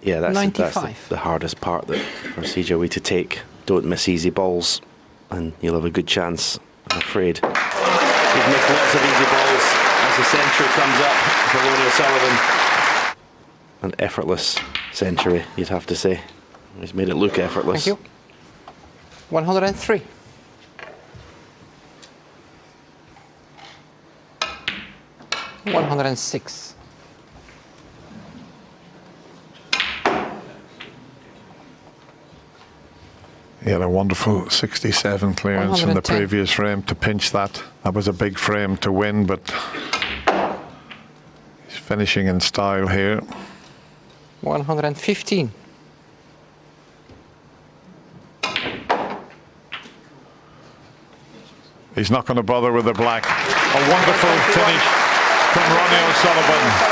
Yeah, that's 95. the hardest part that for CJ to take. Don't miss easy balls, and you'll have a good chance. I'm afraid he's missed lots of easy balls as the century comes up for Ronnie O'Sullivan. An effortless century, you'd have to say. He's made it look effortless. Thank you. 103. $106. He had a wonderful 67 clearance from the 110. previous frame to pinch that. That was a big frame to win, but he's finishing in style here. 115. He's not going to bother with the black. A wonderful finish from Ronnie O'Sullivan.